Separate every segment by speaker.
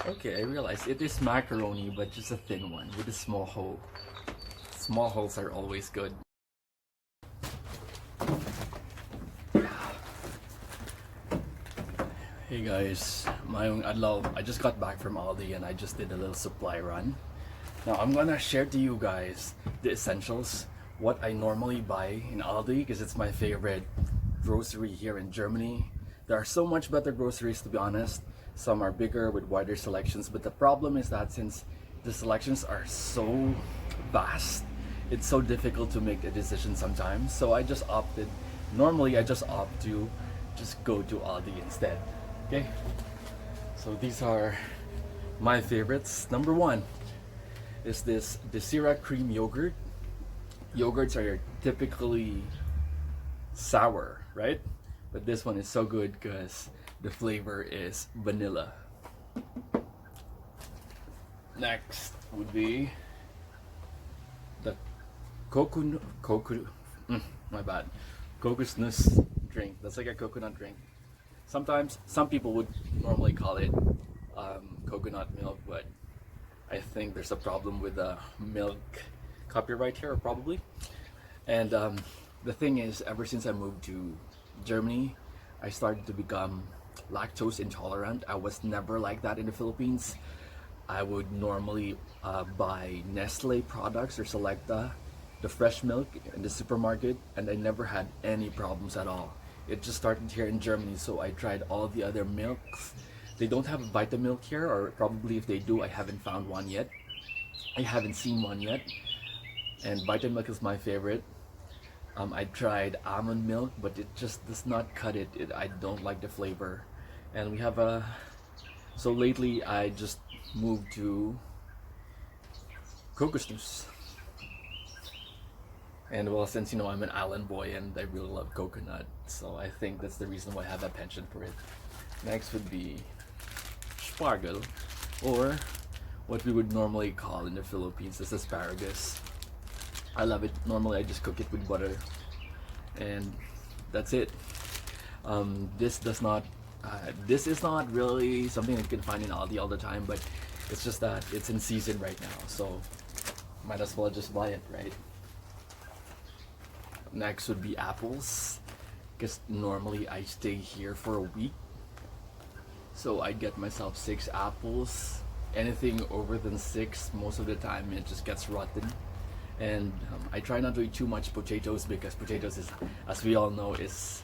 Speaker 1: Okay, I realize it is macaroni, but just a thin one with a small hole. Small holes are always good. Hey guys, mayong adlaw. I just got back from Aldi and I just did a little supply run. Now I'm gonna share to you guys the essentials, what I normally buy in Aldi because it's my favorite grocery here in Germany. There are so much better groceries, to be honest. Some are bigger with wider selections, but the problem is that since the selections are so vast, it's so difficult to make a decision sometimes. So normally I just opt to just go to Aldi instead. Okay, so these are my favorites. Number one is this Desira cream yogurt. Yogurts are typically sour, right? But this one is so good because the flavor is vanilla. Next would be the my bad, coconut drink. That's like a coconut drink. Sometimes some people would normally call it coconut milk, but I think there's a problem with the milk copyright here, probably. And the thing is, ever since I moved to Germany, I started to become lactose intolerant. I was never like that in the Philippines. I would normally buy Nestle products or Selecta, the fresh milk in the supermarket, and I never had any problems at all. It just started here in Germany, so I tried all the other milks. They don't have a Vitamilk here, or probably if they do, I haven't found one yet. I haven't seen one yet. And Vitamilk is my favorite. I tried almond milk, but it just does not cut it. I don't like the flavor. And we have a... So lately, I just moved to Kokosnuss. And well, since you know I'm an island boy and I really love coconut, so I think that's the reason why I have a penchant for it. Next would be spargel, or what we would normally call in the Philippines as asparagus. I love it. Normally I just cook it with butter, and that's it. This is not really something that you can find in Aldi all the time, but it's just that it's in season right now, so might as well just buy it, right? Next would be apples, because normally I stay here for a week, so I get myself 6 apples. Anything over than 6, most of the time it just gets rotten. And I try not to eat too much potatoes, because potatoes is, as we all know, is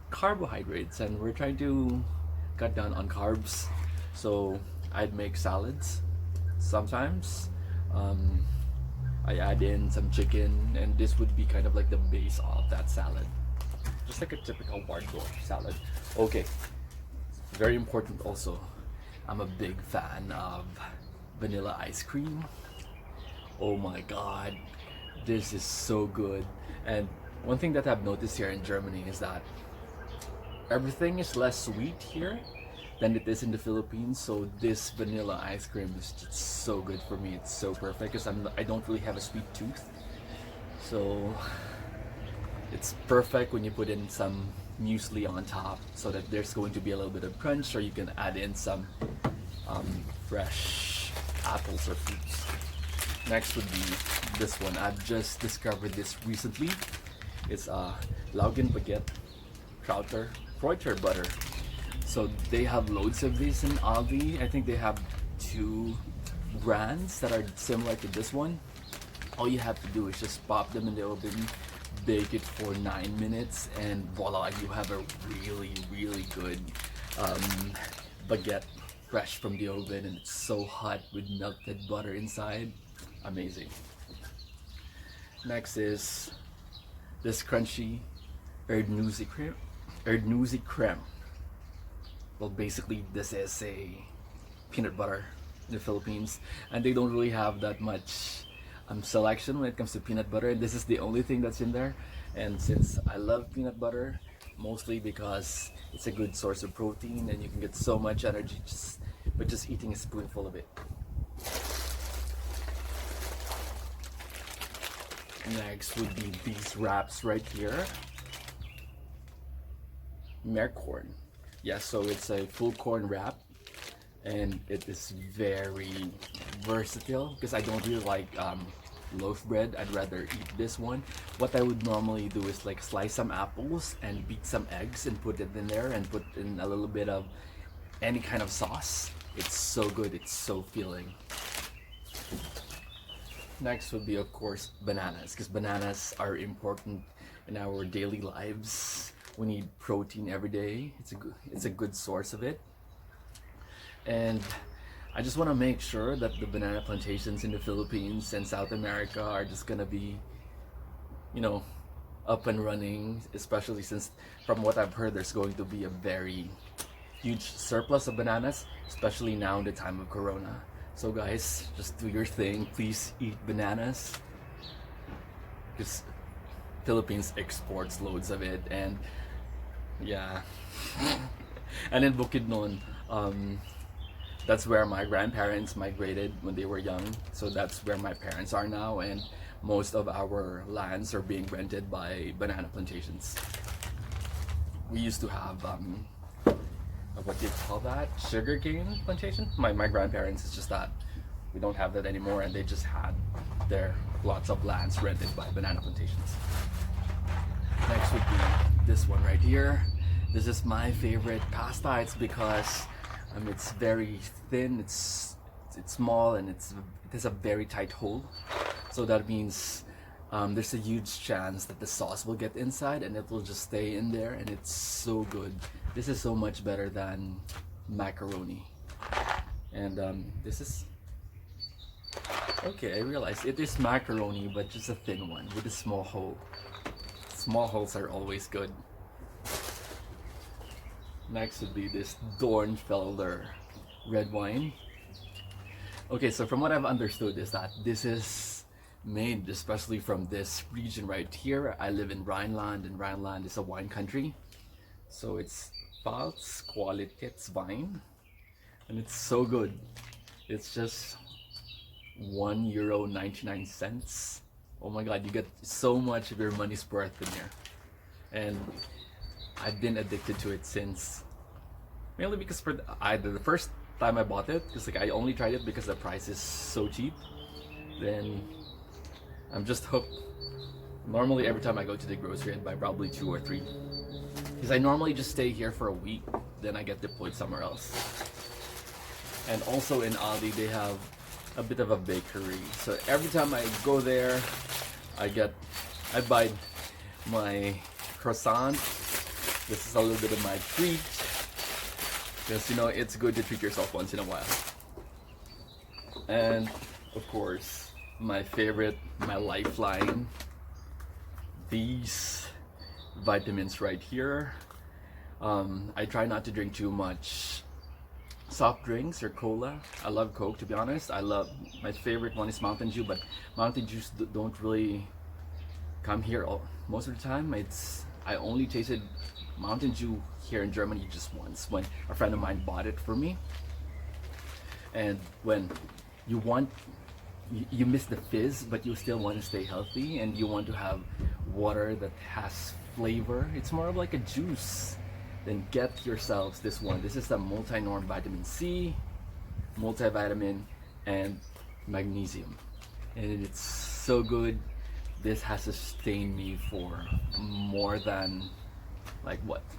Speaker 1: carbohydrates, and we're trying to cut down on carbs. So I'd make salads sometimes. I add in some chicken, and this would be kind of like the base of that salad, just like a typical hardcore salad. Okay, very important also, I'm a big fan of vanilla ice cream. Oh my god, this is so good. And one thing that I've noticed here in Germany is that everything is less sweet here than it is in the Philippines, so this vanilla ice cream is just so good for me. It's so perfect because I don't really have a sweet tooth, so it's perfect when you put in some muesli on top, so that there's going to be a little bit of crunch, or you can add in some fresh apples or fruits. Next would be this one. I've just discovered this recently. It's Laugen Baguette Krauter butter. So they have loads of these in Aldi. I think they have 2 brands that are similar to this one. All you have to do is just pop them in the oven, bake it for 9 minutes, and voila, you have a really, really good baguette fresh from the oven, and it's so hot with melted butter inside. Amazing. Next is this crunchy Erdnussy creme. Well, basically this is a peanut butter in the Philippines, and they don't really have that much selection when it comes to peanut butter, and this is the only thing that's in there. And since I love peanut butter, mostly because it's a good source of protein and you can get so much energy by just eating a spoonful of it. Next would be these wraps right here. Meerkorn. Yeah, so it's a full corn wrap. and it is very versatile because I don't really like loaf bread. I'd rather eat this one. What I would normally do is like slice some apples and beat some eggs and put it in there and put in a little bit of any kind of sauce. It's so good, it's so filling. Next would be, of course, bananas, because bananas are important in our daily lives. We need protein every day. It's a good source of it. And I just want to make sure that the banana plantations in the Philippines and South America are just gonna be, you know, up and running, especially since from what I've heard there's going to be a very huge surplus of bananas, especially now in the time of Corona. So guys, just do your thing. Please eat bananas, because Philippines exports loads of it, and yeah. And in Bukidnon, that's where my grandparents migrated when they were young. So that's where my parents are now, and most of our lands are being rented by banana plantations. We used to have what do you call that? Sugarcane plantation? My grandparents, it's just that we don't have that anymore, and they just had their lots of lands rented by banana plantations. Next would be this one right here. This is my favorite pasta. It's because it's very thin, it's small, and it has a very tight hole. So that means there's a huge chance that the sauce will get inside and it will just stay in there, and it's so good. This is so much better than macaroni. And this is okay. I realize it is macaroni, but just a thin one with a small hole. Small holes are always good. Next would be this Dornfelder red wine. Okay, so from what I've understood is that this is made especially from this region right here. I live in Rhineland, and Rhineland is a wine country. So it's Pfalz Qualitätswein, and it's so good. It's just €1.99. Oh my god, you get so much of your money's worth in here. And I've been addicted to it since, mainly because either the first time I bought it, because like I only tried it because the price is so cheap, then I'm just hooked. Normally every time I go to the grocery, I buy probably 2 or 3, because I normally just stay here for a week, then I get deployed somewhere else. And also in Aldi they have a bit of a bakery, so every time I go there, I buy my croissant. This is a little bit of my treat, because you know it's good to treat yourself once in a while. And of course, my favorite, my lifeline, these vitamins right here. I try not to drink too much soft drinks or cola. I love Coke, to be honest. My favorite one is Mountain Dew, but Mountain Dews don't really come here most of the time. I only tasted Mountain Dew here in Germany just once, when a friend of mine bought it for me. And when you miss the fizz, but you still want to stay healthy, and you want to have water that has flavor, it's more of like a juice, then get yourselves this one. This is a multi-norm vitamin C, multivitamin, and magnesium, and it's so good. This has sustained me for more than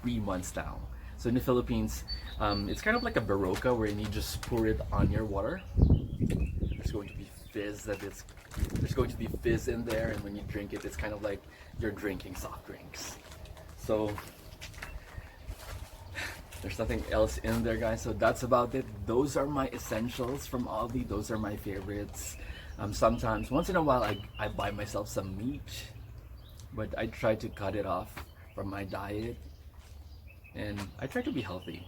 Speaker 1: 3 months now. So in the Philippines, it's kind of like a Barocca, where you just pour it on your water. There's going to be fizz in there, and when you drink it, it's kind of like you're drinking soft drinks. So there's nothing else in there, guys. So that's about it. Those are my essentials from Aldi. Those are my favorites. Sometimes, once in a while, I buy myself some meat, but I try to cut it off from my diet, and I try to be healthy.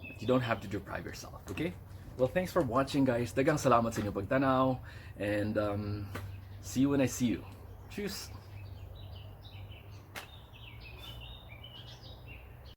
Speaker 1: But you don't have to deprive yourself, okay? Well, thanks for watching, guys. Daghang salamat sa inyong pagtanaw, and see you when I see you. Tschüss!